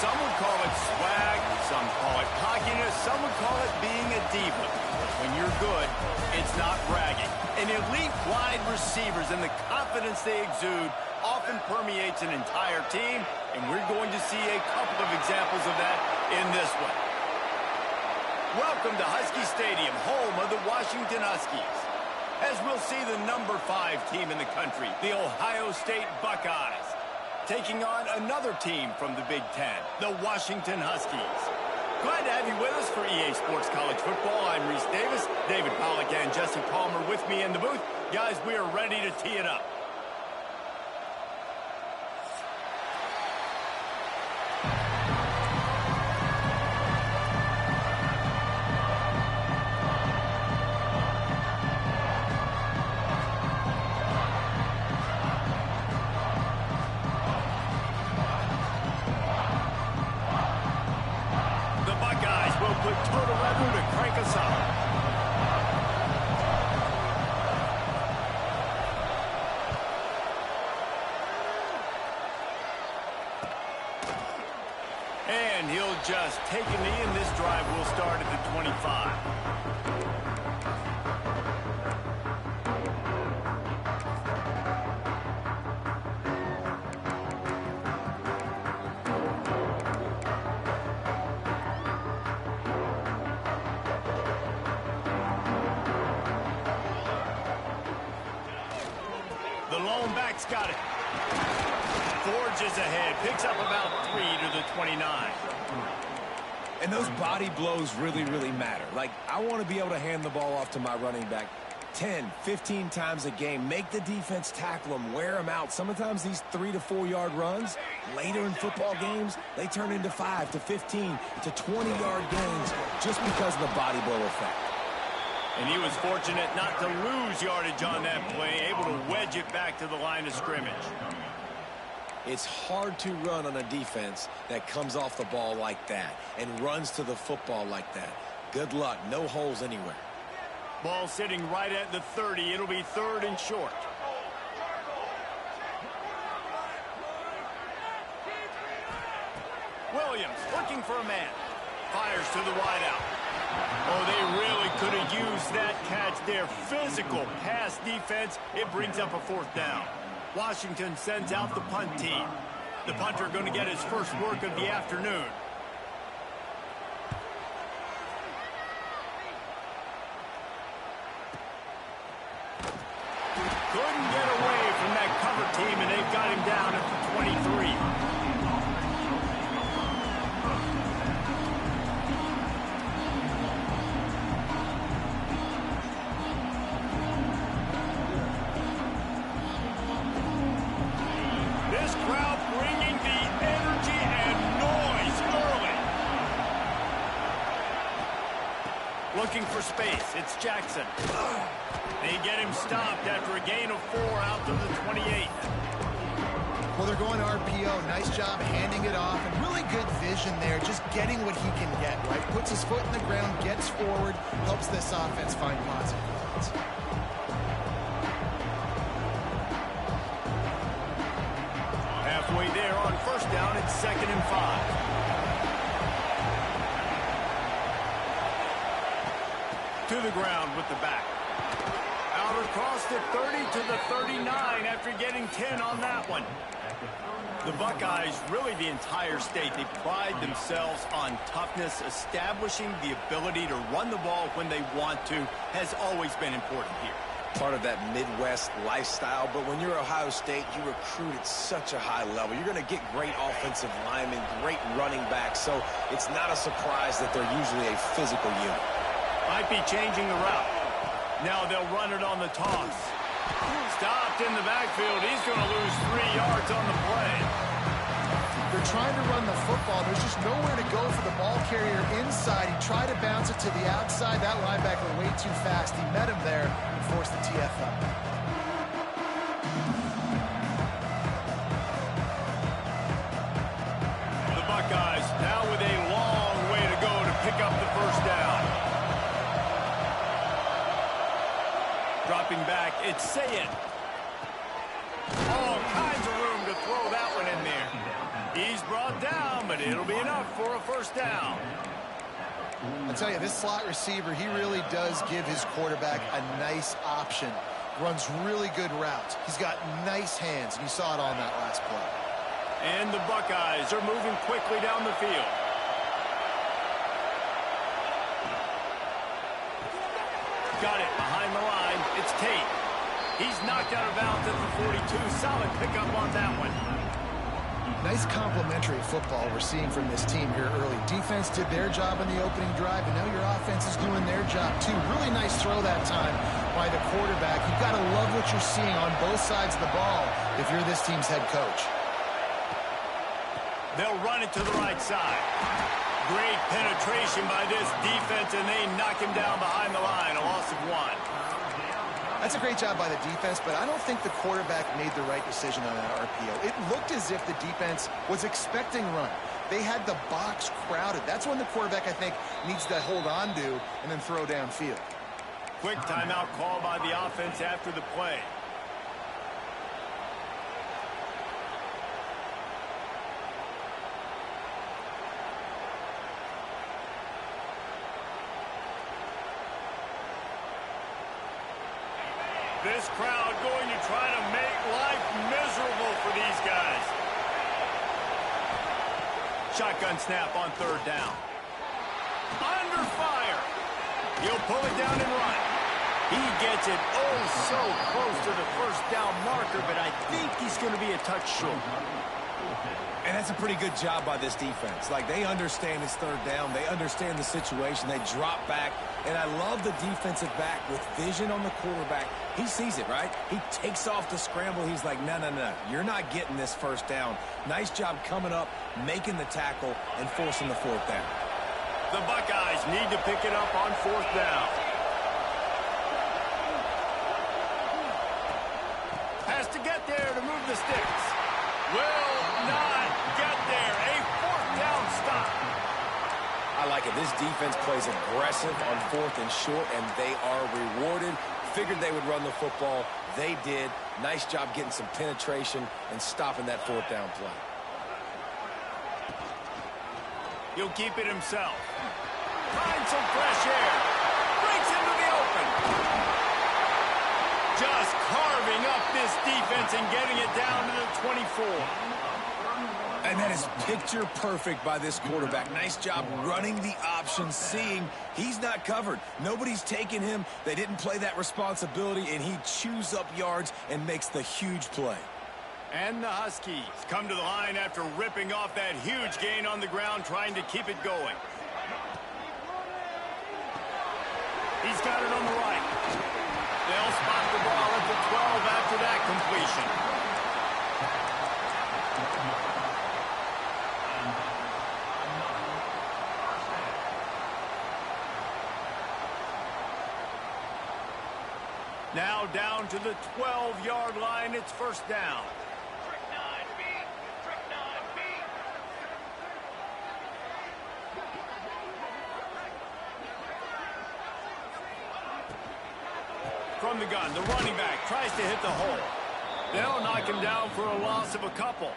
Some would call it swag, some call it cockiness, some would call it being a diva. When you're good, it's not bragging. An elite wide receivers and the confidence they exude often permeates an entire team, and we're going to see a couple of examples of that in this one. Welcome to Husky Stadium, home of the Washington Huskies. As we'll see the number 5 team in the country, the Ohio State Buckeyes, taking on another team from the Big Ten, the Washington Huskies. Glad to have you with us for EA Sports College Football. I'm Reese Davis, David Pollack and Jesse Palmer with me in the booth. Guys, we are ready to tee it up. And he'll just take a knee, and this drive will start at the 25. The lone back's got it. Forges ahead, picks up about 3 to the 29. And those body blows really, really matter. Like, I want to be able to hand the ball off to my running back 10, 15 times a game. Make the defense tackle them, wear them out. Sometimes these 3 to 4 yard runs, later in football games, they turn into 5 to 15 to 20 yard gains just because of the body blow effect. And he was fortunate not to lose yardage on that play, able to wedge it back to the line of scrimmage. It's hard to run on a defense that comes off the ball like that and runs to the football like that. Good luck. No holes anywhere. Ball sitting right at the 30. It'll be 3rd and short. Williams looking for a man. Fires to the wideout. Oh, they really could have used that catch there. Physical pass defense. It brings up a 4th down. Washington sends out the punt team. The punter going to get his first work of the afternoon. Couldn't get away from that cover team, and they've got him down at the 23. Looking for space. It's Jackson. They get him stopped after a gain of 4 out to the 28. Well, they're going RPO. Nice job handing it off, and really good vision there, just getting what he can get, right? Puts his foot in the ground, gets forward, helps this offense find positive results. Halfway there on 1st down, it's 2nd and 5. To the ground with the back. Out across the 30 to the 39 after getting 10 on that one. The Buckeyes, really the entire state, they pride themselves on toughness. Establishing the ability to run the ball when they want to has always been important here. Part of that Midwest lifestyle, but when you're Ohio State, you recruit at such a high level. You're going to get great offensive linemen, great running backs, so it's not a surprise that they're usually a physical unit. Might be changing the route. Now they'll run it on the toss. Stopped in the backfield. He's going to lose 3 yards on the play. They're trying to run the football. There's just nowhere to go for the ball carrier inside. He tried to bounce it to the outside. That linebacker way too fast. He met him there and forced the TFL. The Buckeyes now with a long way to go to pick up the 1st down. Dropping back, it's Sayed. All kinds of room to throw that one in there. He's brought down, but it'll be enough for a first down. I tell you, this slot receiver, he really does give his quarterback a nice option. Runs really good routes. He's got nice hands, and you saw it on that last play. And the Buckeyes are moving quickly down the field. Got it behind the line. It's Tate. He's knocked out of bounds at the 42. Solid pickup on that one. Nice complementary football we're seeing from this team here early. Defense did their job in the opening drive, and now your offense is doing their job too. Really nice throw that time by the quarterback. You've got to love what you're seeing on both sides of the ball if you're this team's head coach. They'll run it to the right side. Great penetration by this defense, and they knock him down behind the line. A loss of 1. That's a great job by the defense, but I don't think the quarterback made the right decision on that RPO. It looked as if the defense was expecting run. They had the box crowded. That's when the quarterback, I think, needs to hold on to and then throw downfield. Quick timeout call by the offense after the play. This crowd going to try to make life miserable for these guys. Shotgun snap on third down. Under fire. He'll pull it down and run. He gets it oh so close to the first down marker, but I think he's going to be a touch short. And that's a pretty good job by this defense. Like, they understand it's third down. They understand the situation. They drop back. And I love the defensive back with vision on the quarterback. He sees it, right? He takes off the scramble. He's like, no, no, no. You're not getting this first down. Nice job coming up, making the tackle, and forcing the fourth down. The Buckeyes need to pick it up on fourth down. Has to get there to move the sticks. Will not get there. A fourth down stop. I like it. This defense plays aggressive on fourth and short, and they are rewarded. Figured they would run the football. They did. Nice job getting some penetration and stopping that fourth down play. He'll keep it himself. Finds some fresh air. Breaks into the open. Just carving up this defense and getting it down to the 24. And that is picture perfect by this quarterback. Nice job running the option, seeing he's not covered. Nobody's taking him. They didn't play that responsibility, and he chews up yards and makes the huge play. And the Huskies come to the line after ripping off that huge gain on the ground, trying to keep it going. He's got it on the right. They'll spot the ball at the 12 after that completion. Now down to the 12-yard line. It's first down. From the gun, the running back tries to hit the hole. They'll knock him down for a loss of a couple.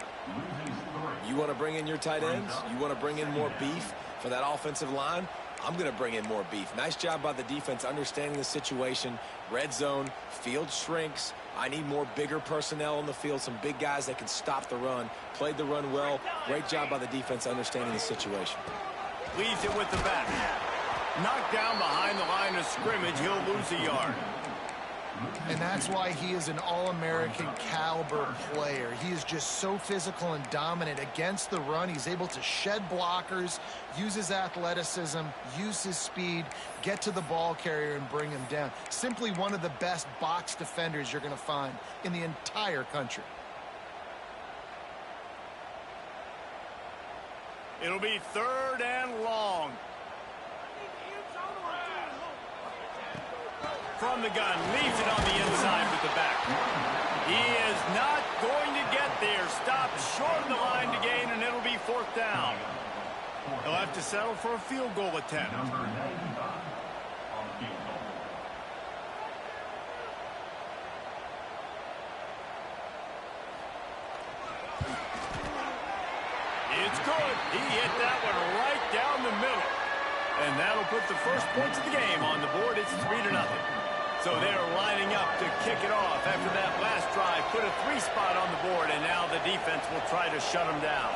You want to bring in your tight ends? You want to bring in more beef for that offensive line? I'm going to bring in more beef. Nice job by the defense understanding the situation. Red zone, field shrinks. I need more bigger personnel on the field, some big guys that can stop the run. Played the run well. Great job by the defense understanding the situation. Leaves it with the back. Knocked down behind the line of scrimmage. He'll lose a yard. And that's why he is an All-American caliber player. He is just so physical and dominant against the run. He's able to shed blockers, use his athleticism, use his speed, get to the ball carrier and bring him down. Simply one of the best box defenders you're going to find in the entire country. It'll be third and long. From the gun, leaves it on the inside with the back. He is not going to get there. Stopped short of the line to gain, and it'll be fourth down. He'll have to settle for a field goal attempt. He hit that one right down the middle. And that'll put the first points of the game on the board. It's 3-0. So they're lining up to kick it off after that last drive. Put a 3 spot on the board, and now the defense will try to shut them down.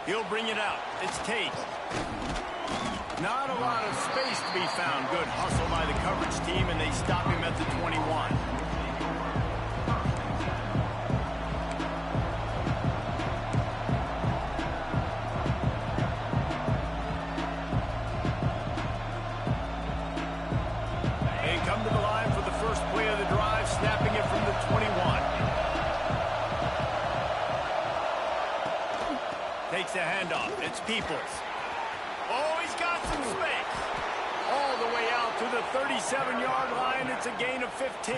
He'll bring it out. It's Tate. Not a lot of space to be found. Good hustle by the coverage team, and they stop him at the 21. They come to the line for the first play of the drive, snapping it from the 21. Takes a handoff. It's Peoples. Oh, he's got some space. All the way out to the 37-yard line. It's a gain of 15.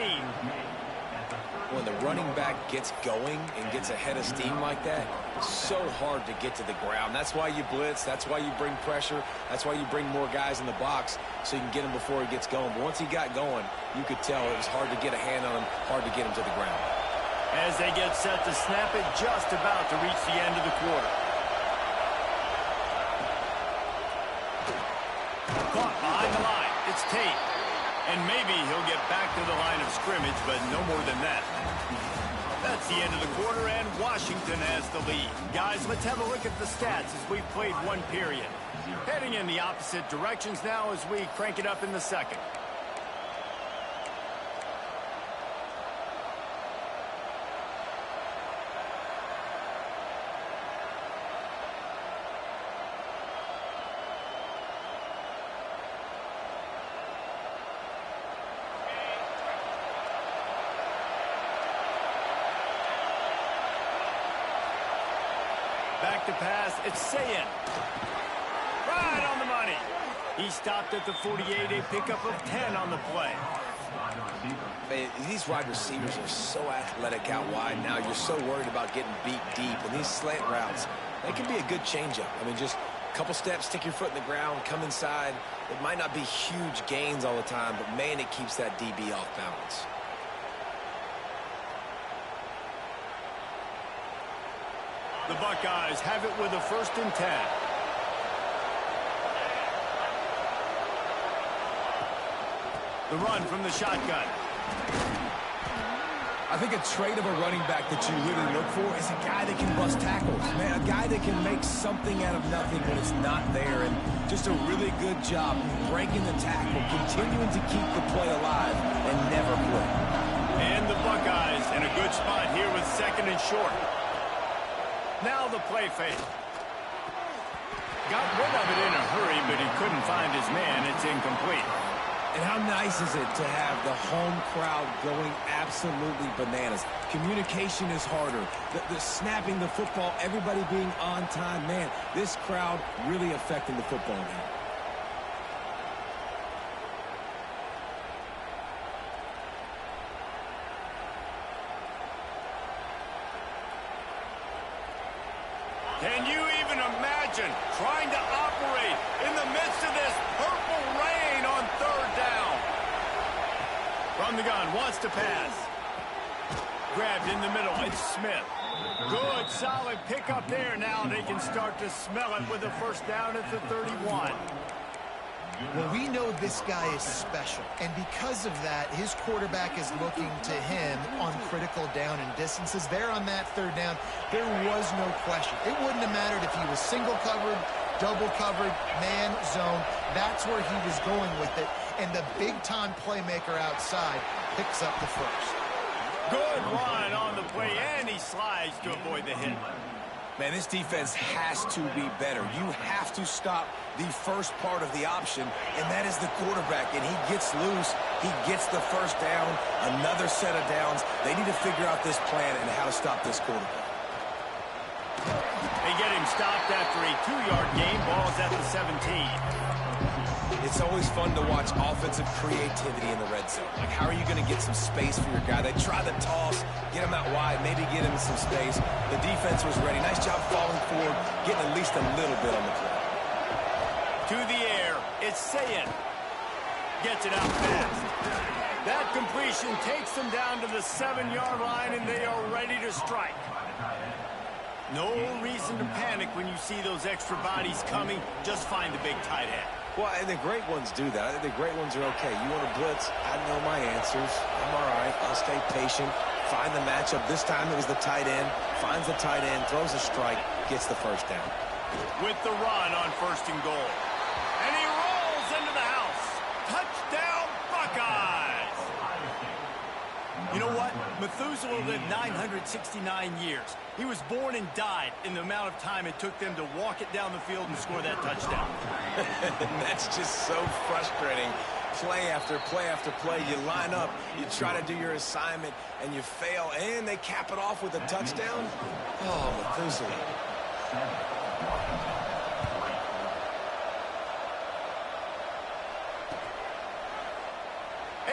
When the running back gets going and gets ahead of steam like that, it's so hard to get to the ground. That's why you blitz. That's why you bring pressure. That's why you bring more guys in the box so you can get him before he gets going. But once he got going, you could tell it was hard to get a hand on him, hard to get him to the ground. As they get set to snap it, just about to reach the end of the quarter. Caught behind the line. It's Tate. And maybe he'll get back to the line of scrimmage, but no more than that. That's the end of the quarter, and Washington has the lead. Guys, let's have a look at the stats as we've played one period. Heading in the opposite directions now as we crank it up in the second. Back to pass, it's Sayin. Right on the money. He stopped at the 48, a pickup of 10 on the play. Man, these wide receivers are so athletic out wide now. You're so worried about getting beat deep. And these slant routes, they can be a good changeup. I mean, just a couple steps, stick your foot in the ground, come inside. It might not be huge gains all the time, but, man, it keeps that DB off balance. The Buckeyes have it with a 1st and 10. The run from the shotgun. I think a trait of a running back that you really look for is a guy that can bust tackles. Man, a guy that can make something out of nothing when it's not there. And just a really good job breaking the tackle, continuing to keep the play alive, and never quit. And the Buckeyes in a good spot here with 2nd and short. Now the play fake. Got rid of it in a hurry, but he couldn't find his man. It's incomplete. And how nice is it to have the home crowd going absolutely bananas? Communication is harder. The snapping the football, everybody being on time. Man, this crowd really affecting the football game. Can you even imagine trying to operate in the midst of this purple rain on 3rd down? From the gun, wants to pass. Grabbed in the middle, it's Smith. Good, solid pickup there. Now they can start to smell it with a 1st down at the 31. Well, we know this guy is special, and because of that, his quarterback is looking to him on critical down and distances. There on that 3rd down, there was no question. It wouldn't have mattered if he was single covered, double covered, man, zone. That's where he was going with it, and the big-time playmaker outside picks up the 1st. Good run on the play, and he slides to avoid the hit. Man, this defense has to be better. You have to stop the first part of the option, and that is the quarterback. And he gets loose. He gets the 1st down, another set of downs. They need to figure out this plan and how to stop this quarterback. They get him stopped after a 2-yard gain. Ball's at the 17. It's always fun to watch offensive creativity in the red zone. Like, how are you going to get some space for your guy? They try the toss, get him out wide, maybe get him some space. The defense was ready. Nice job falling forward, getting at least a little bit on the play. To the air, it's Sayin. Gets it out fast. That completion takes them down to the 7-yard line, and they are ready to strike. No reason to panic when you see those extra bodies coming. Just find the big tight end. Well, and the great ones do that. I think the great ones are okay. You want to blitz? I know my answers. I'm all right. I'll stay patient. Find the matchup. This time it was the tight end. Finds the tight end, throws a strike, gets the first down. With the run on 1st and goal. And he rolls into the house. Touchdown, Buckeyes! You know what? Methuselah lived 969 years. He was born and died in the amount of time it took them to walk it down the field and score that touchdown. That's just so frustrating. Play after play after play. You line up, you try to do your assignment, and you fail, and they cap it off with a touchdown? Oh, Methuselah.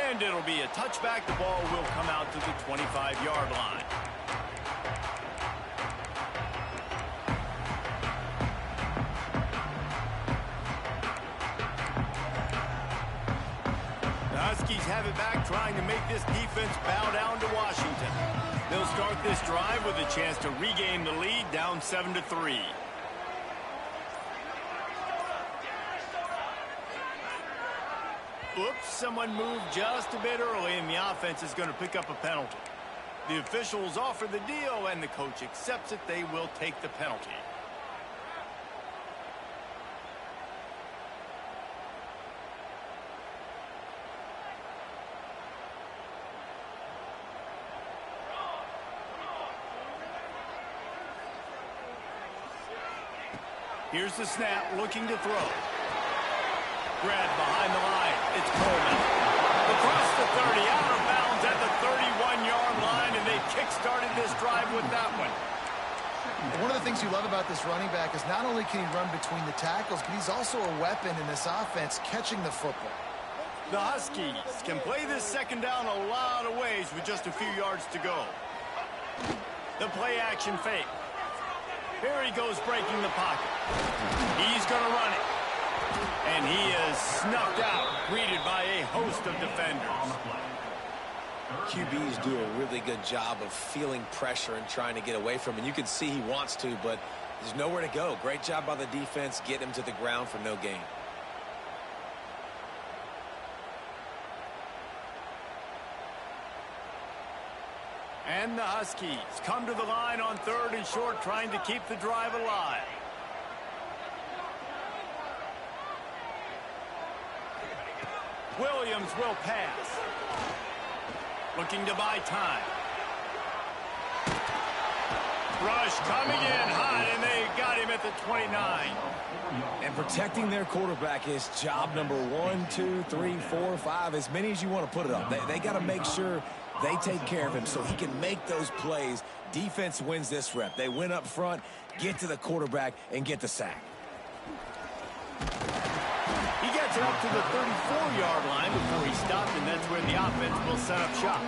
And it'll be a touchback. The ball will come out to the 25-yard line. The Huskies have it back, trying to make this defense bow down to Washington. They'll start this drive with a chance to regain the lead, down 7-3. Oops, someone moved just a bit early, and the offense is going to pick up a penalty. The officials offer the deal, and the coach accepts it. They will take the penalty. Here's the snap, looking to throw. Grabbed behind the line. It's Coleman. Across the 30, out of bounds at the 31-yard line, and they kick-started this drive with that one. One of the things you love about this running back is not only can he run between the tackles, but he's also a weapon in this offense, catching the football. The Huskies can play this second down a lot of ways with just a few yards to go. The play-action fake. Here he goes, breaking the pocket. He's going to run it. And he is snuffed out, greeted by a host of defenders. QBs do a really good job of feeling pressure and trying to get away from him. And you can see he wants to, but there's nowhere to go. Great job by the defense, get him to the ground for no gain. And the Huskies come to the line on 3rd and short, trying to keep the drive alive. Williams will pass. Looking to buy time. Rush coming in hot, and they got him at the 29. And protecting their quarterback is job number 1, 2, 3, 4, 5, as many as you want to put it up. They got to make sure they take care of him so he can make those plays. Defense wins this rep. They win up front, get to the quarterback, and get the sack. He gets it up to the 34-yard line before he stopped, and that's where the offense will set up shop.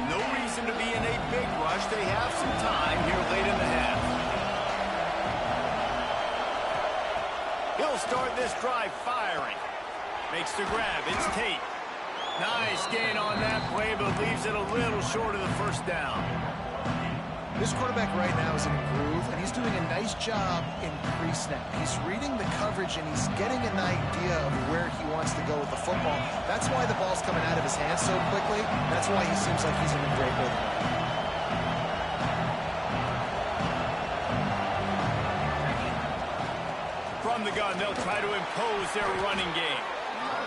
No reason to be in a big rush. They have some time here late in the half. He'll start this drive firing. Makes the grab. It's Tate. Nice gain on that play, but leaves it a little short of the first down. This quarterback right now is in a groove, and he's doing a nice job in pre-snap. He's reading the coverage, and he's getting an idea of where he wants to go with the football. That's why the ball's coming out of his hands so quickly. That's why he seems like he's in a great rhythm. From the gun, they'll try to impose their running game.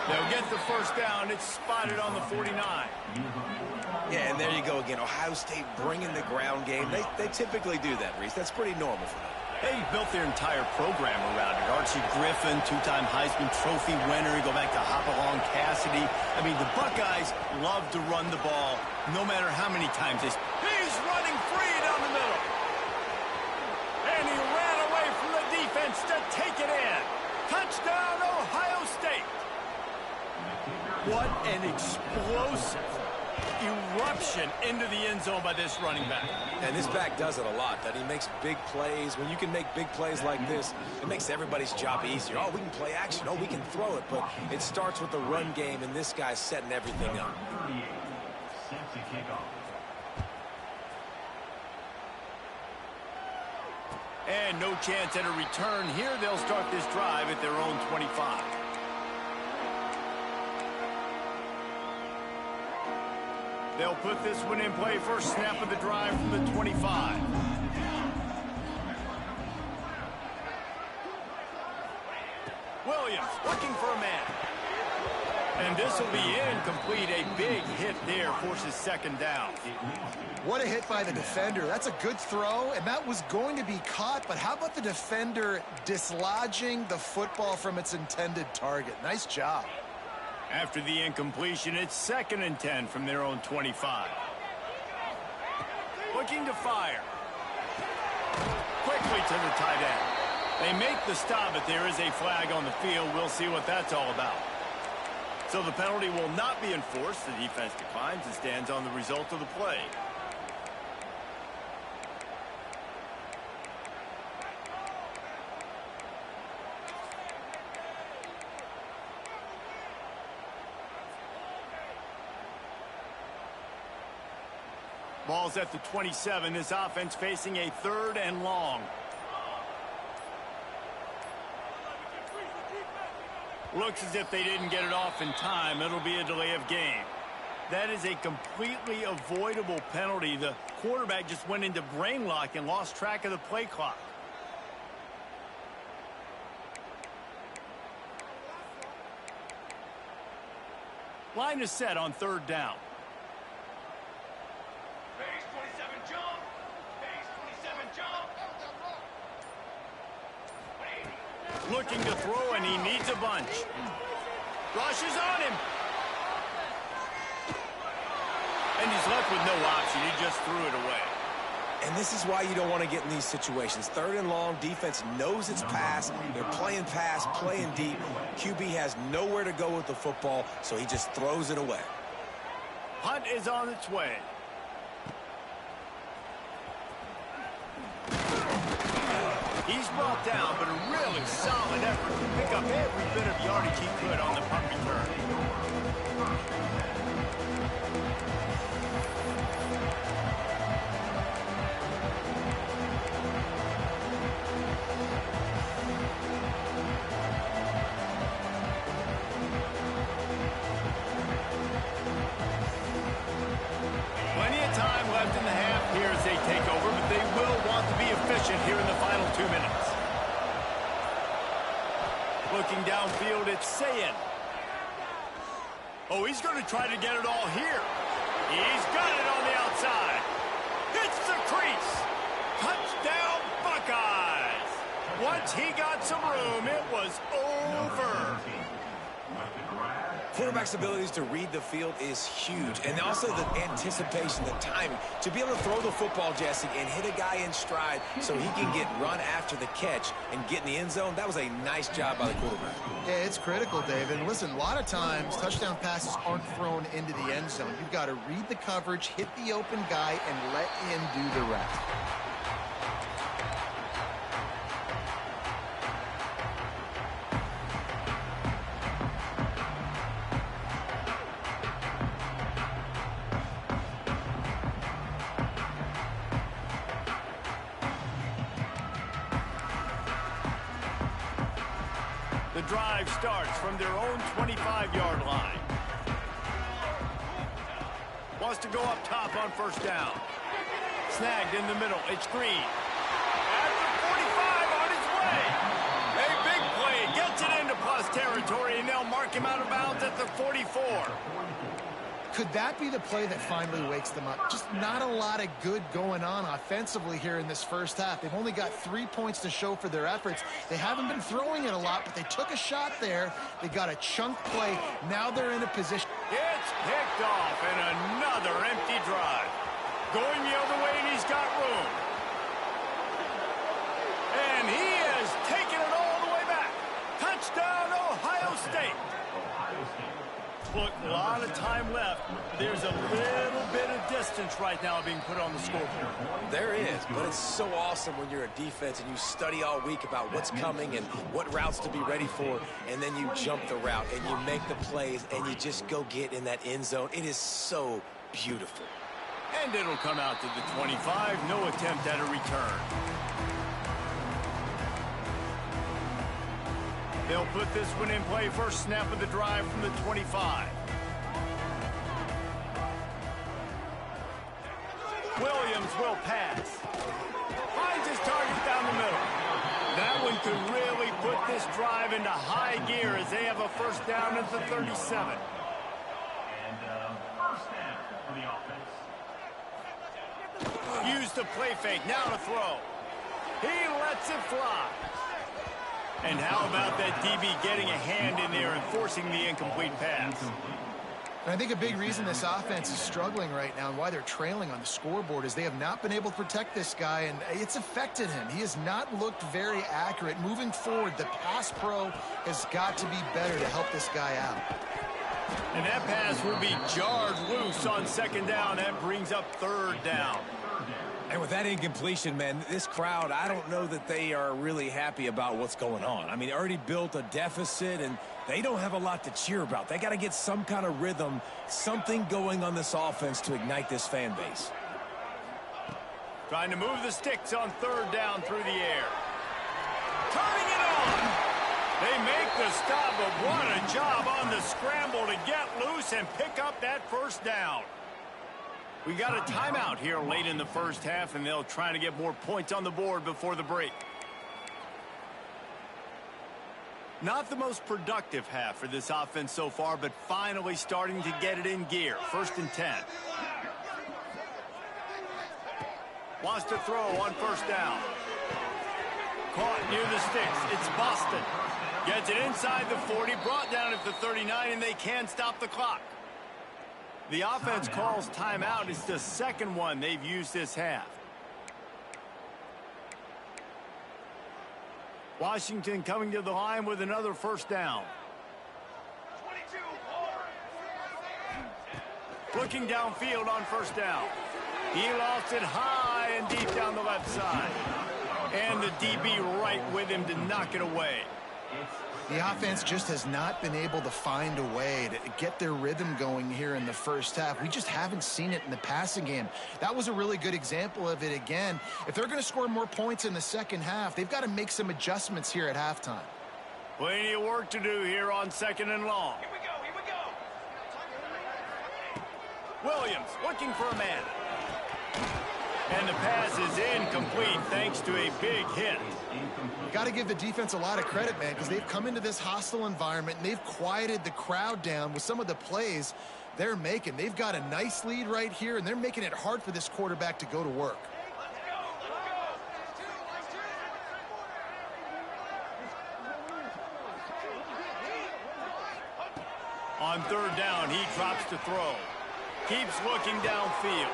They'll get the first down. It's spotted on the 49. Yeah, and there you go again. Ohio State bringing the ground game. They typically do that, Reese. That's pretty normal for them. They built their entire program around it. Archie Griffin, two-time Heisman Trophy winner. You go back to Hopalong Cassidy. I mean, the Buckeyes love to run the ball, no matter how many times they... He's running free down the middle. And he ran away from the defense to take it in. Touchdown, Ohio State. What an explosive eruption into the end zone by this running back. And this back does it a lot, that he makes big plays. When you can make big plays like this, it makes everybody's job easier. Oh, we can play action. Oh, we can throw it. But it starts with the run game, and this guy's setting everything up. And no chance at a return here. They'll start this drive at their own 25. They'll put this one in play. First snap of the drive from the 25. Williams looking for a man. And this will be incomplete. A big hit there forces second down. What a hit by the defender. That's a good throw, and that was going to be caught. But how about the defender dislodging the football from its intended target? Nice job. After the incompletion, it's 2nd and 10 from their own 25. Looking to fire. Quickly to the tight end. They make the stop, but there is a flag on the field. We'll see what that's all about. So the penalty will not be enforced. The defense declines and stands on the result of the play. Ball's at the 27. This offense facing a 3rd and long. Looks as if they didn't get it off in time. It'll be a delay of game. That is a completely avoidable penalty. The quarterback just went into brain lock and lost track of the play clock. Line is set on 3rd down. Looking to throw, and he needs a bunch. Rushes on him. And he's left with no option. He just threw it away. And this is why you don't want to get in these situations. 3rd and long, defense knows it's pass. They're playing pass, playing deep. QB has nowhere to go with the football, so he just throws it away. Punt is on its way. He's brought down, but a really solid effort to pick up every bit of yardage he could on the punt return. Plenty of time left in the half here as they take over, but they will want to be efficient here in the final 2 minutes. Looking downfield, it's Sayin. Oh, he's going to try to get it all here. He's got it on the outside. Hits the crease. Touchdown, Buckeyes. Once he got some room, it was over. Quarterback's abilities to read the field is huge. And also the anticipation, the timing. To be able to throw the football, Jesse, and hit a guy in stride so he can get run after the catch and get in the end zone, that was a nice job by the quarterback. Yeah, it's critical, David. And listen, a lot of times touchdown passes aren't thrown into the end zone. You've got to read the coverage, hit the open guy, and let him do the rest. The drive starts from their own 25-yard line. Wants to go up top on 1st down. Snagged in the middle. It's Green. At the 45 on his way. A big play. Gets it into plus territory, and they'll mark him out of bounds at the 44. Could that be the play that finally wakes them up? Just not a lot of good going on offensively here in this first half. They've only got 3 points to show for their efforts. They haven't been throwing it a lot, but they took a shot there. They got a chunk play. Now they're in a position. It's picked off, and another empty drive. Going the other way, and he's got room. And he has taken it all the way back. Touchdown, Ohio State. Look, a lot of time left. There's a little bit of distance right now being put on the scoreboard. There is, but it's so awesome when you're a defense and you study all week about what's coming and what routes to be ready for, and then you jump the route and you make the plays and you just go get in that end zone. It is so beautiful. And it'll come out to the 25. No attempt at a return. They'll put this one in play. First snap of the drive from the 25. Williams will pass. Finds his target down the middle. That one could really put this drive into high gear as they have a first down at the 37. First down for the offense. Use the play fake. Now to throw. He lets it fly. And how about that DB getting a hand in there and forcing the incomplete pass? And I think a big reason this offense is struggling right now and why they're trailing on the scoreboard is they have not been able to protect this guy, and it's affected him. He has not looked very accurate. Moving forward, the pass pro has got to be better to help this guy out. And that pass will be jarred loose on second down. That brings up third down. And with that incompletion, man, this crowd, I don't know that they are really happy about what's going on. I mean, they already built a deficit, and they don't have a lot to cheer about. They got to get some kind of rhythm, something going on this offense to ignite this fan base. Trying to move the sticks on third down through the air. Turning it on. They make the stop, but what a job on the scramble to get loose and pick up that first down. We got a timeout here late in the first half, and they'll try to get more points on the board before the break. Not the most productive half for this offense so far, but finally starting to get it in gear. First and 10. Wants to throw on first down. Caught near the sticks. It's Boston. Gets it inside the 40, brought down at the 39, and they can't stop the clock. The offense calls timeout. It's the second one they've used this half. Washington coming to the line with another first down. Looking downfield on first down. He lost it high and deep down the left side. And the DB right with him to knock it away. The offense just has not been able to find a way to get their rhythm going here in the first half. We just haven't seen it in the passing game. That was a really good example of it again. If they're going to score more points in the second half, they've got to make some adjustments here at halftime. Plenty of work to do here on second and long. Here we go. Williams looking for a man. And the pass is incomplete thanks to a big hit. Got to give the defense a lot of credit, man, because they've come into this hostile environment and they've quieted the crowd down with some of the plays they're making. They've got a nice lead right here, and they're making it hard for this quarterback to go to work. On third down, he drops to throw. Keeps looking downfield.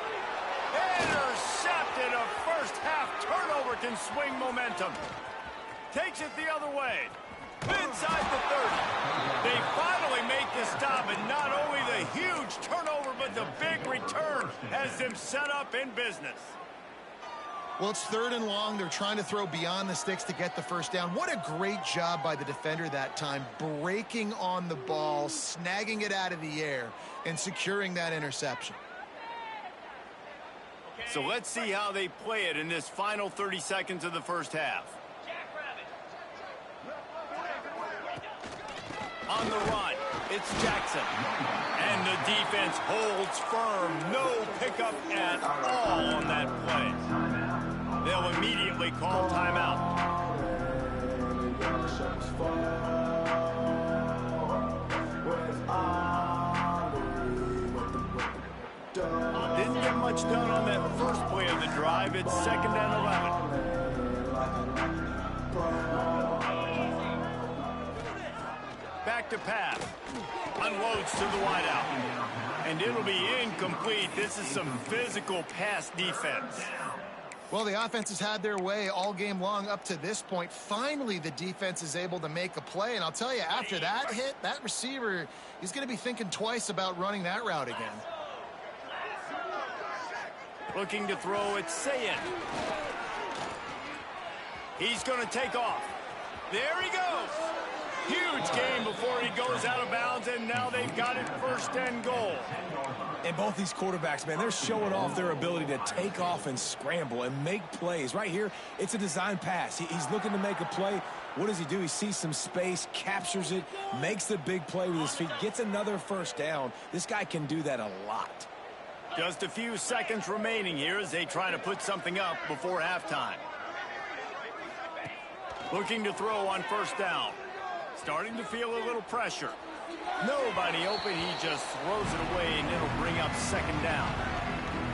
Intercepted. A first half turnover can swing momentum. Takes it the other way. Inside the 30. They finally make the stop, and not only the huge turnover, but the big return has them set up in business. Well, it's third and long. They're trying to throw beyond the sticks to get the first down. What a great job by the defender that time, breaking on the ball, snagging it out of the air, and securing that interception. So let's see how they play it in this final 30 seconds of the first half. On the run, it's Jackson. And the defense holds firm. No pickup at all on that play. They'll immediately call timeout. Didn't get much done on that first play of the drive. It's second and 11. Back to pass. Unloads to the wideout. And it'll be incomplete. This is some physical pass defense. Well, the offense has had their way all game long up to this point. Finally, the defense is able to make a play. And I'll tell you, after that hit, that receiver, he's going to be thinking twice about running that route again. Looking to throw, it's Sayin. He's going to take off. There he goes. Huge gain before he goes out of bounds, and now they've got it 1st and goal. And both these quarterbacks, man, they're showing off their ability to take off and scramble and make plays. Right here, it's a design pass. He's looking to make a play. What does he do? He sees some space, captures it, makes the big play with his feet, gets another 1st down. This guy can do that a lot. Just a few seconds remaining here as they try to put something up before halftime. Looking to throw on 1st down. Starting to feel a little pressure. Nobody open, he just throws it away, and it'll bring up 2nd down.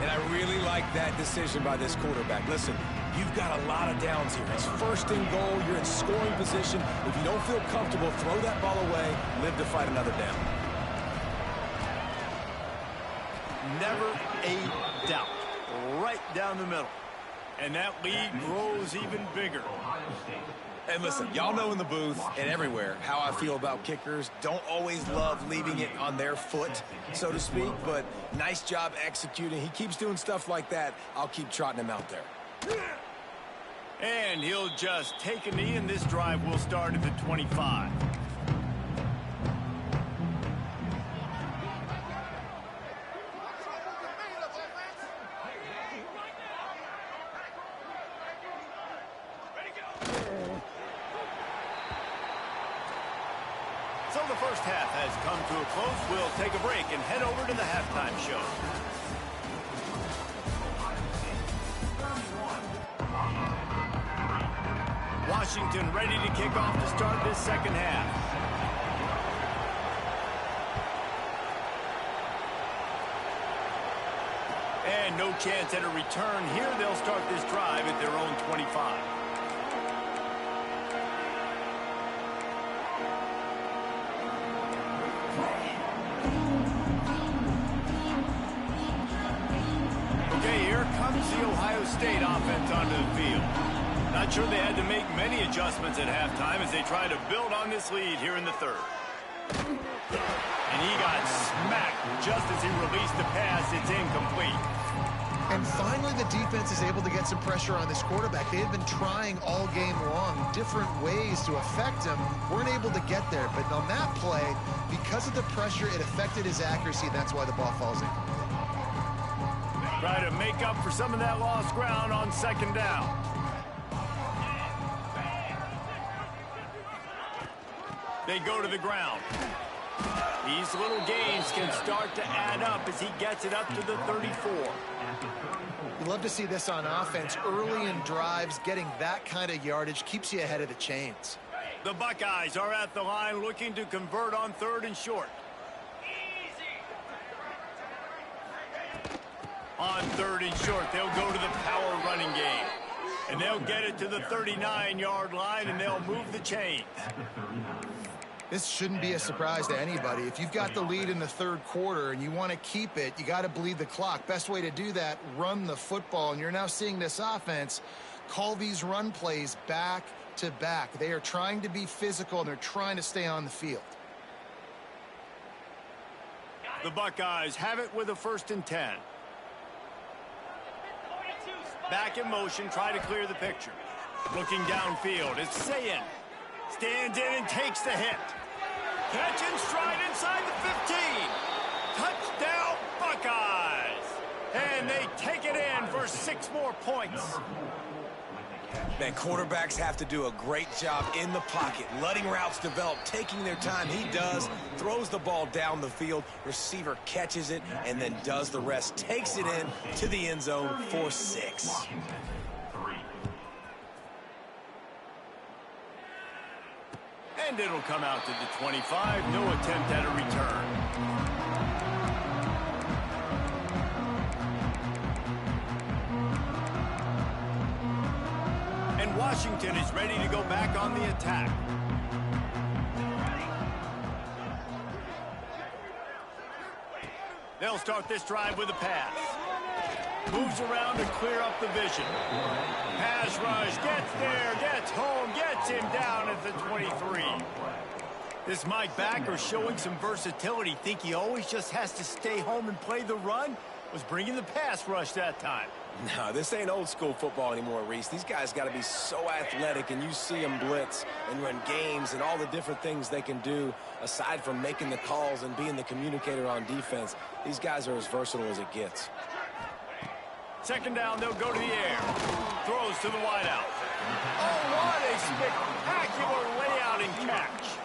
And I really like that decision by this quarterback. Listen, you've got a lot of downs here. It's 1st and goal. You're in scoring position. If you don't feel comfortable, throw that ball away. Live to fight another down. Never a doubt. Right down the middle. And that lead grows even bigger. And listen, y'all know in the booth and everywhere how I feel about kickers. Don't always love leaving it on their foot, so to speak, but nice job executing. He keeps doing stuff like that. I'll keep trotting him out there. And he'll just take a knee, and this drive will start at the 25. So the 1st half has come to a close. We'll take a break and head over to the halftime show. Washington ready to kick off to start this 2nd half. And no chance at a return here. They'll start this drive at their own 25. The Ohio State offense onto the field. Not sure they had to make many adjustments at halftime as they try to build on this lead here in the 3rd. And he got smacked just as he released the pass. It's incomplete. And finally, the defense is able to get some pressure on this quarterback. They had been trying all game long different ways to affect him. Weren't able to get there. But on that play, because of the pressure, it affected his accuracy. That's why the ball falls in. Try to make up for some of that lost ground on 2nd down. They go to the ground. These little gains can start to add up as he gets it up to the 34. You love to see this on offense. Early in drives, getting that kind of yardage keeps you ahead of the chains. The Buckeyes are at the line looking to convert on 3rd and short. On 3rd and short, they'll go to the power running game. And they'll get it to the 39-yard line, and they'll move the chains. This shouldn't be a surprise to anybody. If you've got the lead in the 3rd quarter and you want to keep it, you got to bleed the clock. Best way to do that, run the football. And you're now seeing this offense call these run plays back to back. They are trying to be physical, and they're trying to stay on the field. The Buckeyes have it with a 1st and 10. Back in motion, try to clear the picture. Looking downfield, it's Sayin. Stands in and takes the hit. Catch and stride inside the 15. Touchdown, Buckeyes. And they take it in for 6 more points. Man, quarterbacks have to do a great job in the pocket, letting routes develop, taking their time. He does, throws the ball down the field, receiver catches it, and then does the rest, takes it in to the end zone for 6. And it'll come out to the 25. No attempt at a return. And Washington is ready to go back on the attack. They'll start this drive with a pass. Moves around to clear up the vision. Pass rush, gets there, gets home, gets him down at the 23. This Mike backer showing some versatility. Think he always just has to stay home and play the run? Was bringing the pass rush that time. No, this ain't old school football anymore, Reese. These guys got to be so athletic, and you see them blitz and run games and all the different things they can do aside from making the calls and being the communicator on defense. These guys are as versatile as it gets. Second down, they'll go to the air. Throws to the wideout. Oh, what a spectacular layout and catch.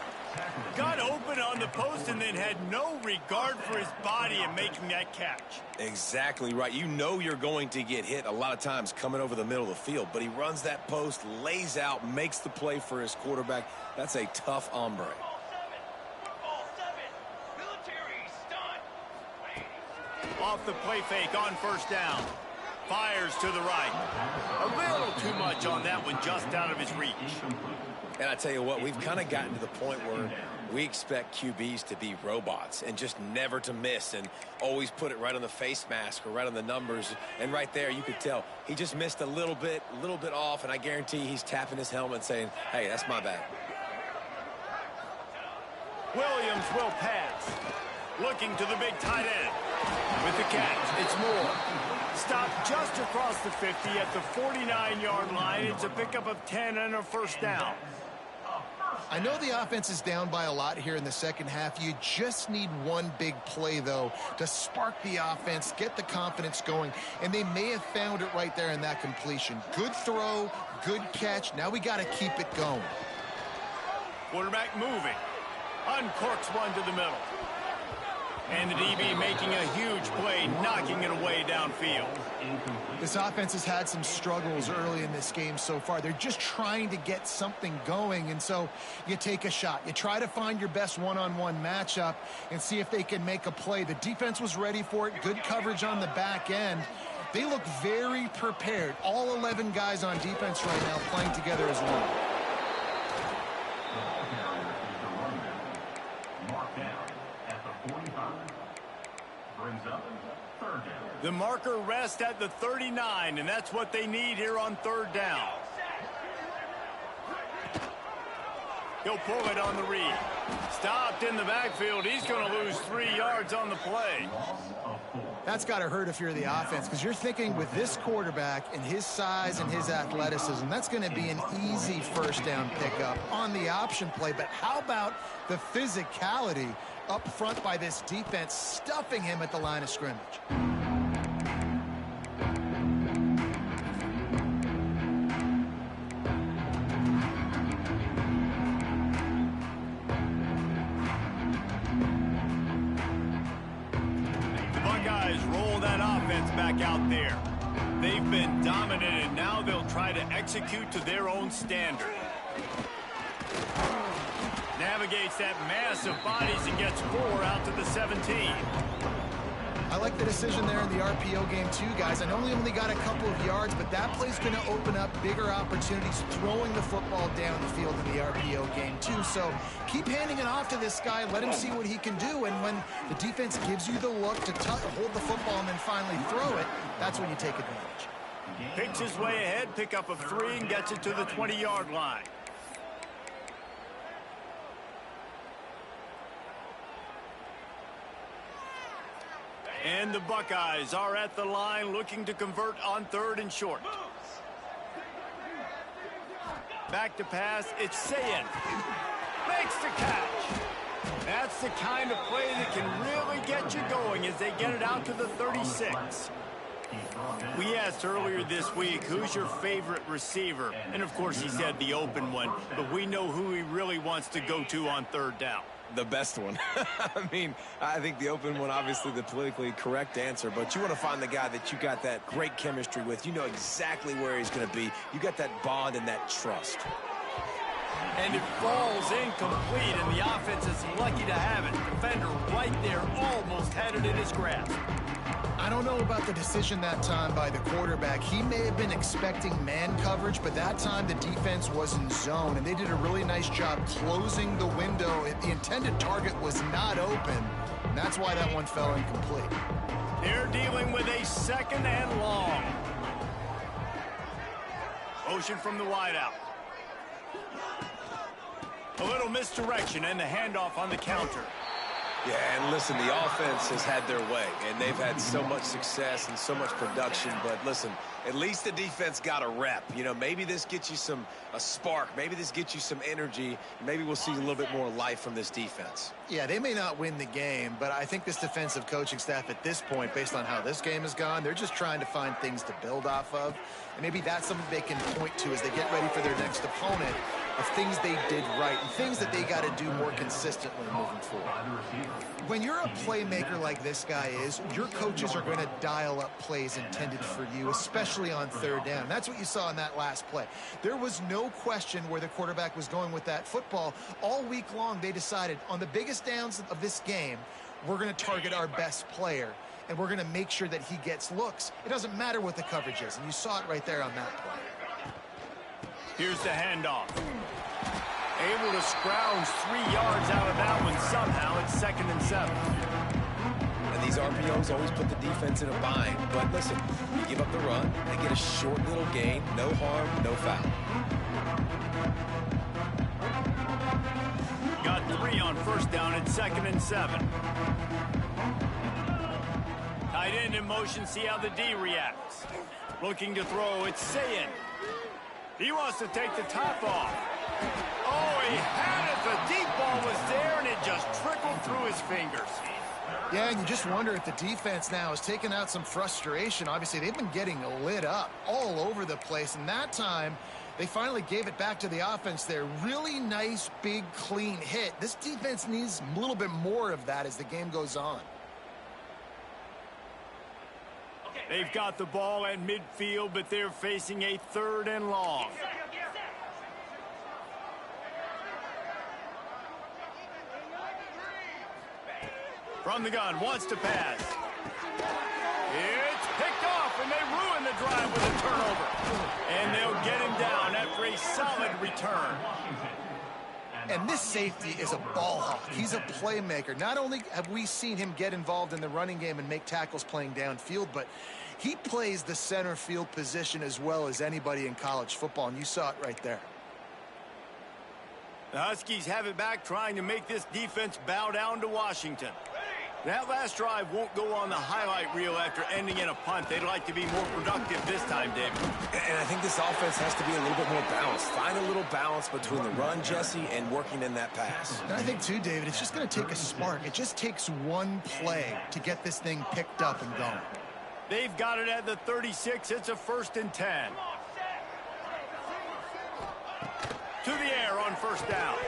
Got open on the post and then had no regard for his body in making that catch. Exactly right. You know you're going to get hit a lot of times coming over the middle of the field, but he runs that post, lays out, makes the play for his quarterback. That's a tough hombre. Off the play fake on first down. Fires to the right. A little too much on that one, just out of his reach. And I tell you what, we've kind of gotten to the point where we expect QBs to be robots and just never to miss and always put it right on the face mask or right on the numbers. And right there, you could tell he just missed a little bit off, and I guarantee he's tapping his helmet saying, hey, that's my bad. Williams will pass. Looking to the big tight end. With the catch, it's Moore. Stopped just across the 50 at the 49-yard line. It's a pickup of 10 and a first down. I know the offense is down by a lot here in the second half. You just need one big play, though, to spark the offense, get the confidence going, and they may have found it right there in that completion. Good throw, good catch. Now we got to keep it going. Quarterback moving. Uncorks one to the middle. And the DB making a huge play, knocking it away downfield. This offense has had some struggles early in this game so far. They're just trying to get something going, and so you take a shot. You try to find your best one-on-one matchup and see if they can make a play. The defense was ready for it. Good coverage on the back end. They look very prepared. All 11 guys on defense right now playing together as one. The marker rests at the 39, and that's what they need here on third down. He'll pull it on the read. Stopped in the backfield. He's going to lose 3 yards on the play. That's got to hurt if you're the offense, because you're thinking with this quarterback and his size and his athleticism, that's going to be an easy first down pickup on the option play. But how about the physicality up front by this defense, stuffing him at the line of scrimmage? Back out there. They've been dominant, and now they'll try to execute to their own standard. Navigates that mass of bodies and gets 4 out to the 17. I like the decision there in the RPO game too, guys. I know we only got a couple of yards, but that play's going to open up bigger opportunities throwing the football down the field in the RPO game too. So keep handing it off to this guy. Let him see what he can do. And when the defense gives you the look to hold the football and then finally throw it, that's when you take advantage. Picks his way ahead, pick up of 3, and gets it to the 20-yard line. And the Buckeyes are at the line looking to convert on third and short. Back to pass, it's Sayin. Makes the catch. That's the kind of play that can really get you going as they get it out to the 36. We asked earlier this week, who's your favorite receiver? And of course he said the open one, but we know who he really wants to go to on third down. The best one. I mean, I think the open one, obviously the politically correct answer, but you want to find the guy that you got that great chemistry with. You know exactly where he's going to be. You got that bond and that trust. And it falls incomplete, and the offense is lucky to have it. Defender right there almost had it in his grasp. I don't know about the decision that time by the quarterback. He may have been expecting man coverage, but that time the defense was in zone, and they did a really nice job closing the window. The intended target was not open, and that's why that one fell incomplete. They're dealing with a second and long. Motion from the wideout. A little misdirection and the handoff on the counter. Yeah, and listen, the offense has had their way, and they've had so much success and so much production. But listen, at least the defense got a rep. You know, maybe this gets you a spark. Maybe this gets you some energy. Maybe we'll see a little bit more life from this defense. Yeah, they may not win the game, but I think this defensive coaching staff at this point, based on how this game has gone, they're just trying to find things to build off of. And maybe that's something they can point to as they get ready for their next opponent, of things they did right and things that they got to do more consistently moving forward. When you're a playmaker like this guy is, your coaches are going to dial up plays intended for you, especially on third down. That's what you saw in that last play. There was no question where the quarterback was going with that football. All week long, they decided on the biggest downs of this game, we're going to target our best player, and we're going to make sure that he gets looks. It doesn't matter what the coverage is, and you saw it right there on that play. Here's the handoff. Able to scrounge 3 yards out of that one somehow. It's 2nd and 7. And these RPOs always put the defense in a bind. But listen, you give up the run, they get a short little gain, no harm, no foul. Got 3 on first down at 2nd and 7. Tight end in motion, see how the D reacts. Looking to throw, it's Sayin. He wants to take the top off. Oh, he had it. The deep ball was there, and it just trickled through his fingers. Yeah, and you just wonder if the defense now has taken out some frustration. Obviously, they've been getting lit up all over the place, and that time they finally gave it back to the offense there. Really nice, big, clean hit. This defense needs a little bit more of that as the game goes on. They've got the ball at midfield, but they're facing a 3rd and long. From the gun, wants to pass. It's picked off, and they ruin the drive with a turnover. And they'll get him down after a solid return. And this safety is a ball hawk. He's a playmaker. Not only have we seen him get involved in the running game and make tackles playing downfield, but he plays the center field position as well as anybody in college football, and you saw it right there. The Huskies have it back, trying to make this defense bow down to Washington. That last drive won't go on the highlight reel after ending in a punt. They'd like to be more productive this time, David. And I think this offense has to be a little bit more balanced. Find a little balance between the run, Jesse, and working in that pass. And I think, too, David, it's just going to take a spark. It just takes one play to get this thing picked up and going. They've got it at the 36. It's a 1st and 10. To the air on first down.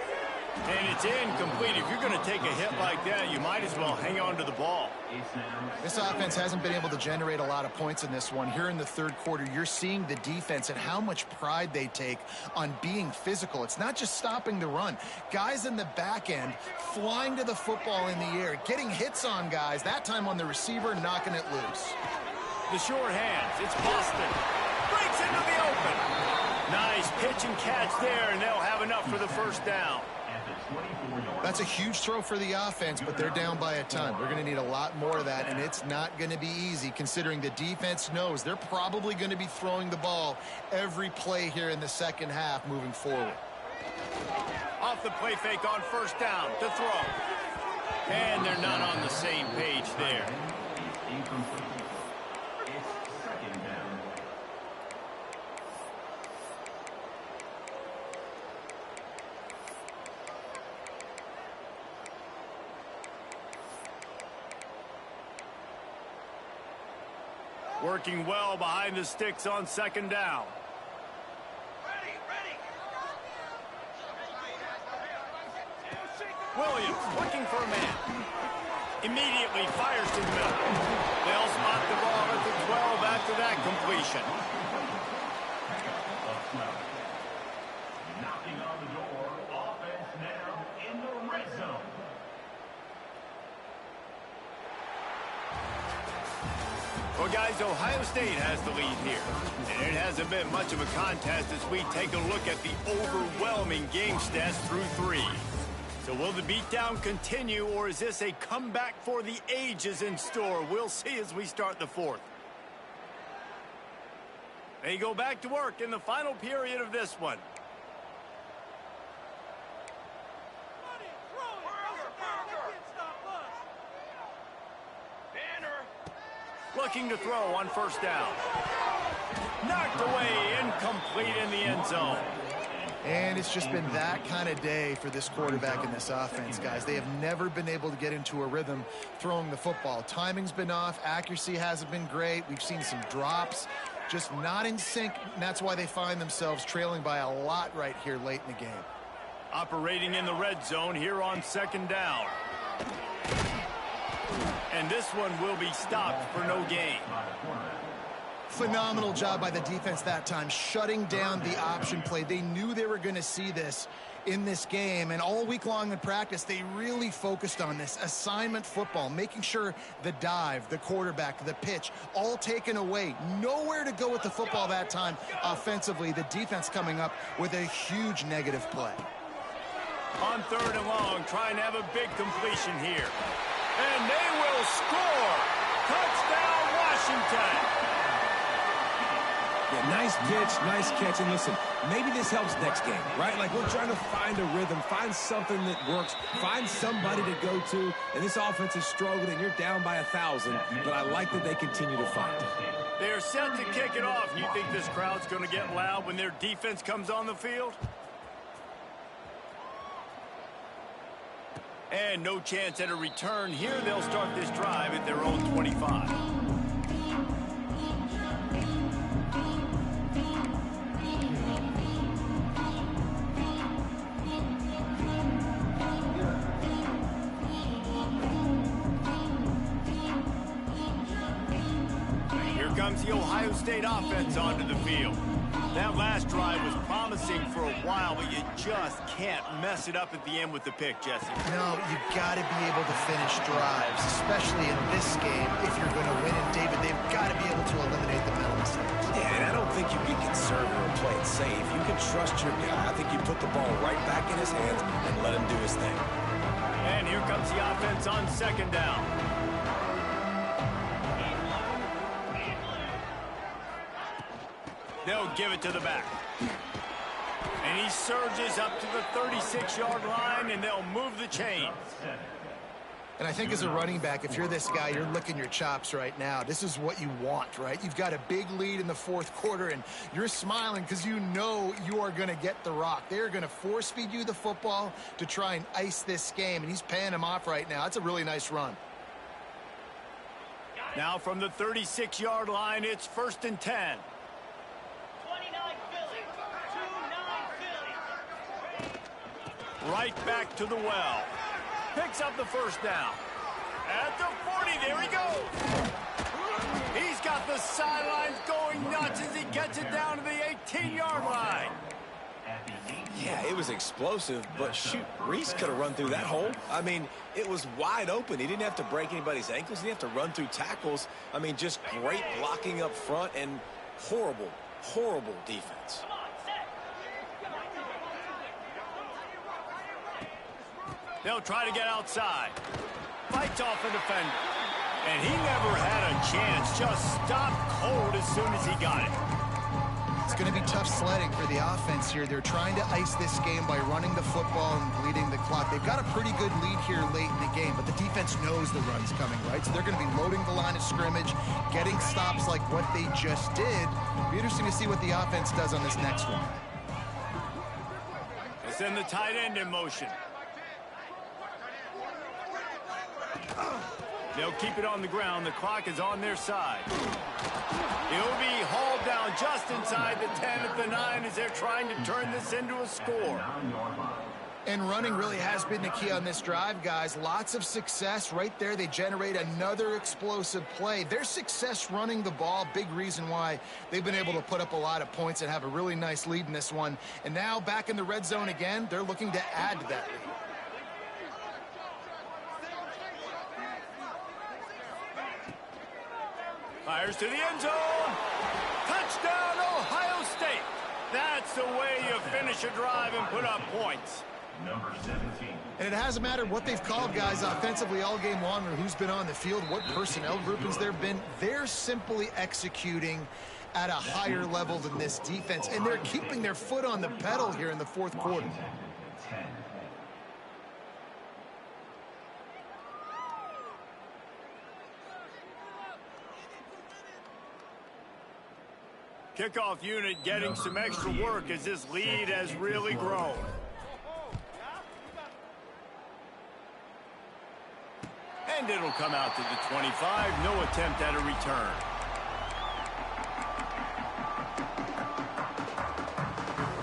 And it's incomplete. If you're going to take a hit like that, you might as well hang on to the ball. This offense hasn't been able to generate a lot of points in this one. Here in the 3rd quarter, you're seeing the defense and how much pride they take on being physical. It's not just stopping the run. Guys in the back end flying to the football in the air, getting hits on guys, that time on the receiver, knocking it loose. The short hands. It's Boston. Breaks into the open. Nice pitch and catch there, and they'll have enough for the first down. That's a huge throw for the offense, but they're down by a ton. We're going to need a lot more of that, and it's not going to be easy considering the defense knows they're probably going to be throwing the ball every play here in the second half moving forward. Off the play fake on first down to throw. And they're not on the same page there. Working well behind the sticks on second down. Williams looking for a man. Immediately fires to the middle. They'll spot the ball at the 12 after that completion. Knocking on the door. Offense now in the red zone. Well, guys, Ohio State has the lead here. And it hasn't been much of a contest as we take a look at the overwhelming game stats through 3. So will the beatdown continue, or is this a comeback for the ages in store? We'll see as we start the fourth. They go back to work in the final period of this one. Looking to throw on first down. Knocked away, incomplete in the end zone. And it's just been that kind of day for this quarterback and this offense, guys. They have never been able to get into a rhythm throwing the football. Timing's been off. Accuracy hasn't been great. We've seen some drops. Just not in sync. And that's why they find themselves trailing by a lot right here late in the game. Operating in the red zone here on second down. And this one will be stopped for no gain. Phenomenal job by the defense that time, shutting down the option play. They knew they were going to see this in this game, and all week long in practice, they really focused on this assignment football, making sure the dive, the quarterback, the pitch, all taken away. Nowhere to go with the football that time offensively. The defense coming up with a huge negative play. On third and long, trying to have a big completion here. And they will score! Touchdown, Washington! Yeah, nice pitch, nice catch. And listen, maybe this helps next game, right? Like, we're trying to find a rhythm, find something that works, find somebody to go to. And this offense is struggling, and you're down by 1,000. But I like that they continue to fight. They're set to kick it off. You think this crowd's going to get loud when their defense comes on the field? And no chance at a return here. They'll start this drive at their own 25. Comes the Ohio State offense onto the field. That last drive was promising for a while, but you just can't mess it up at the end with the pick, Jesse. No, you've got to be able to finish drives, especially in this game. If you're going to win it, David, they've got to be able to eliminate the mental mistakes. Yeah, and I don't think you get conservative or play it safe. You can trust your guy. I think you put the ball right back in his hands and let him do his thing. And here comes the offense on second down. They'll give it to the back. And he surges up to the 36-yard line, and they'll move the chains. And I think as a running back, if you're this guy, you're licking your chops right now. This is what you want, right? You've got a big lead in the fourth quarter, and you're smiling because you know you are going to get the rock. They're going to force-feed you the football to try and ice this game, and he's paying him off right now. That's a really nice run. Now from the 36-yard line, it's 1st and 10. Right back to the well. Picks up the first down. At the 40, there he goes. He's got the sidelines going nuts as he gets it down to the 18-yard line. Yeah, it was explosive, but shoot, Reese could have run through that hole. I mean, it was wide open. He didn't have to break anybody's ankles. He didn't have to run through tackles. I mean, just great blocking up front and horrible, horrible defense. They'll try to get outside. Fights off a defender. And he never had a chance. Just stopped cold as soon as he got it. It's going to be tough sledding for the offense here. They're trying to ice this game by running the football and bleeding the clock. They've got a pretty good lead here late in the game, but the defense knows the run's coming, right? So they're going to be loading the line of scrimmage, getting stops like what they just did. It'll be interesting to see what the offense does on this next one. They send the tight end in motion. They'll keep it on the ground. The clock is on their side. He'll be hauled down just inside the 10 at the 9 as they're trying to turn this into a score. And running really has been the key on this drive, guys. Lots of success right there. They generate another explosive play. Their success running the ball, big reason why they've been able to put up a lot of points and have a really nice lead in this one. And now back in the red zone again, they're looking to add to that lead. Fires to the end zone. Touchdown, Ohio State. That's the way you finish a drive and put up points. number 17. And it hasn't mattered what they've called guys offensively all game long or who's been on the field, what personnel groupings there have been. They're simply executing at a higher level than this defense, and they're keeping their foot on the pedal here in the fourth quarter. 10. Kickoff unit getting some extra work as this lead has really grown. And it'll come out to the 25. No attempt at a return.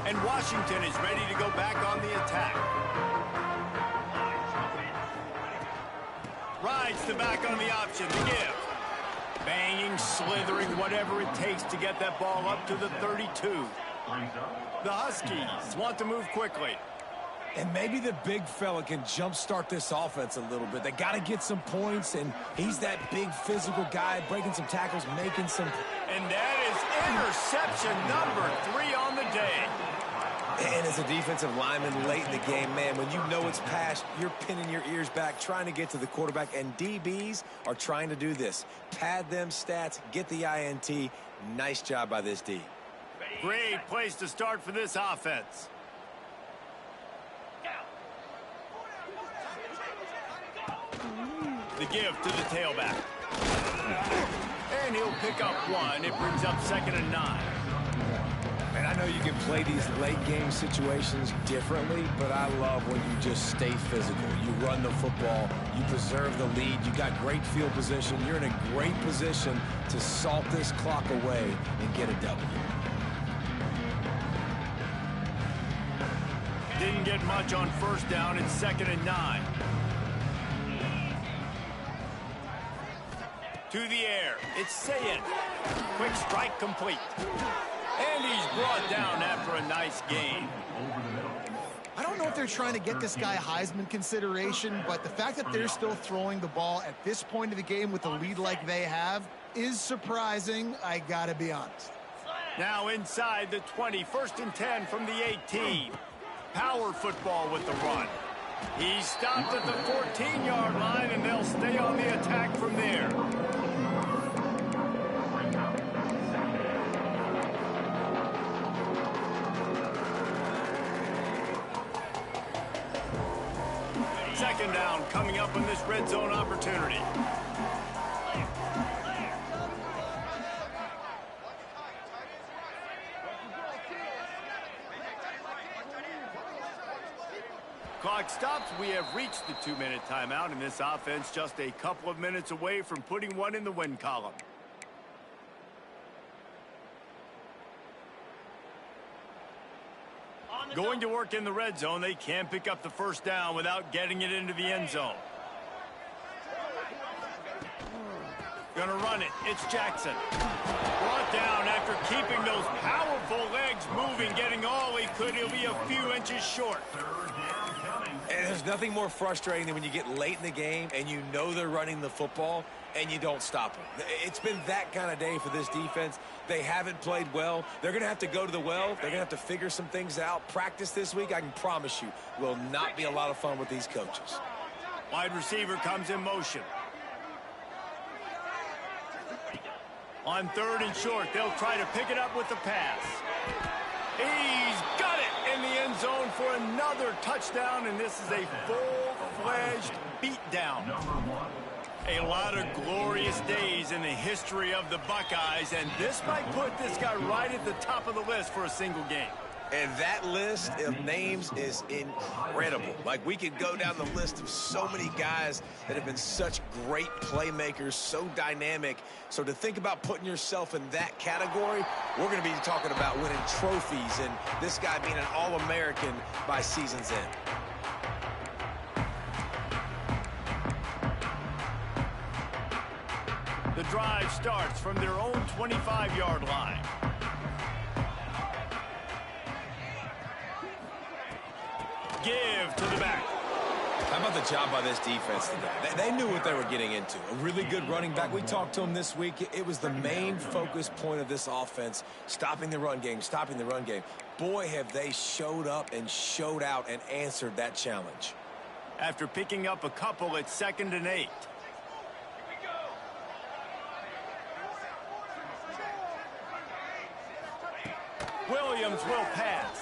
And Washington is ready to go back on the attack. Rides the back on the option to give. Banging, slithering, whatever it takes to get that ball up to the 32. The Huskies want to move quickly. And maybe the big fella can jumpstart this offense a little bit. They got to get some points, and he's that big physical guy, breaking some tackles, making some... And that is interception number 3 on the day. And as a defensive lineman late in the game, man, when you know it's past, you're pinning your ears back, trying to get to the quarterback, and DBs are trying to do this. Pad them stats, get the INT. Nice job by this D. Great place to start for this offense. The give to the tailback. And he'll pick up 1. It brings up 2nd and 9. And I know you can play these late game situations differently, but I love when you just stay physical. You run the football, you preserve the lead, you got great field position, you're in a great position to salt this clock away and get a W. Didn't get much on first down. It's 2nd and 9. To the air. It's Sayed. Quick strike complete. And he's brought down after a nice gain. I don't know if they're trying to get this guy Heisman consideration, but the fact that they're still throwing the ball at this point of the game with a lead like they have is surprising, I gotta be honest. Now inside the 20, 1st and 10 from the 18. Power football with the run. He stopped at the 14-yard line, and they'll stay on the attack from there. Second down coming up on this red zone opportunity. Clock stops. We have reached the 2-minute timeout, and this offense just a couple of minutes away from putting one in the win column. Going to work in the red zone. They can't pick up the first down without getting it into the end zone. Gonna run it. It's Jackson. Brought down after keeping those powerful legs moving, getting all he could. He'll be a few inches short. And there's nothing more frustrating than when you get late in the game and you know they're running the football and you don't stop them. It's been that kind of day for this defense. They haven't played well. They're going to have to go to the well. They're going to have to figure some things out. Practice this week, I can promise you, will not be a lot of fun with these coaches. Wide receiver comes in motion. On 3rd and short, they'll try to pick it up with the pass. He's got it in the end zone for another touchdown, and this is a full-fledged beatdown. A lot of glorious days in the history of the Buckeyes, and this might put this guy right at the top of the list for a single game. And that list of names is incredible. Like, we could go down the list of so many guys that have been such great playmakers, so dynamic. So to think about putting yourself in that category, we're going to be talking about winning trophies and this guy being an All-American by season's end. The drive starts from their own 25-yard line. Give to the back. How about the job by this defense today? They knew what they were getting into. A really good running back. We talked to him this week. It was the main focus point of this offense, stopping the run game, stopping the run game. Boy, have they showed up and showed out and answered that challenge. After picking up a couple at 2nd and 8. Williams will pass.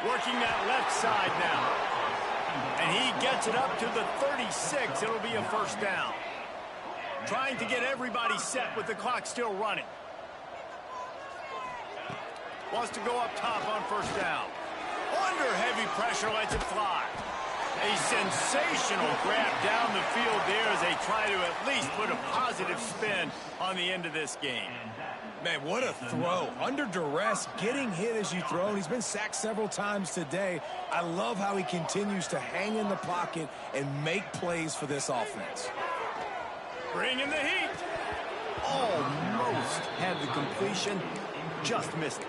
Working that left side now. And he gets it up to the 36. It'll be a first down. Trying to get everybody set with the clock still running. Wants to go up top on first down. Under heavy pressure, lets it fly. A sensational grab down the field there as they try to at least put a positive spin on the end of this game. Man, what a throw. Under duress, getting hit as you throw. And he's been sacked several times today. I love how he continues to hang in the pocket and make plays for this offense. Bringing the heat. Almost had the completion. Just missed it.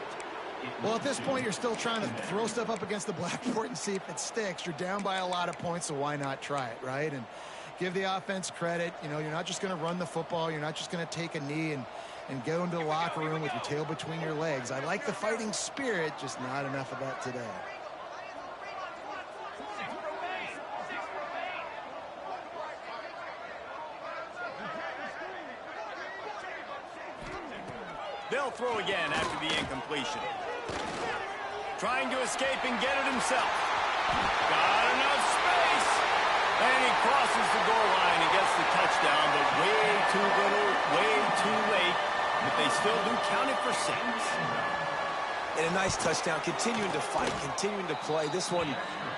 Well, at this point, you're still trying to throw stuff up against the blackboard and see if it sticks. You're down by a lot of points, so why not try it, right? And give the offense credit. You know, you're not just going to run the football. You're not just going to take a knee and go into the locker room with your tail between your legs. I like the fighting spirit, just not enough of that today. They'll throw again after the incompletion. Trying to escape and get it himself. Got enough space. And he crosses the goal line and gets the touchdown, but way too little, way too late. But they still do count it for 6. And a nice touchdown, continuing to fight, continuing to play. This one,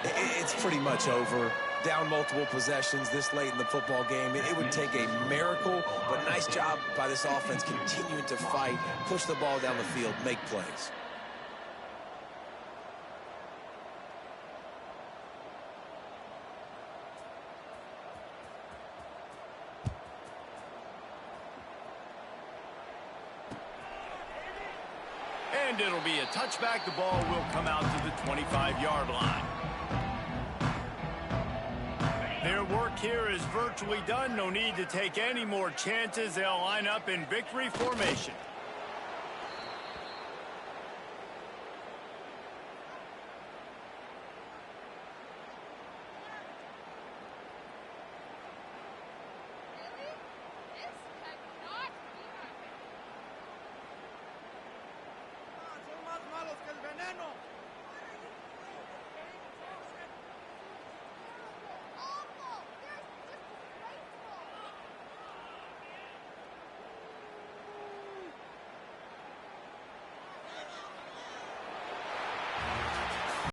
it's pretty much over. Down multiple possessions this late in the football game. It would take a miracle, but nice job by this offense continuing to fight, push the ball down the field, make plays. And it'll be a touchback. The ball will come out to the 25-yard line. Their work here is virtually done. No need to take any more chances. They'll line up in victory formation.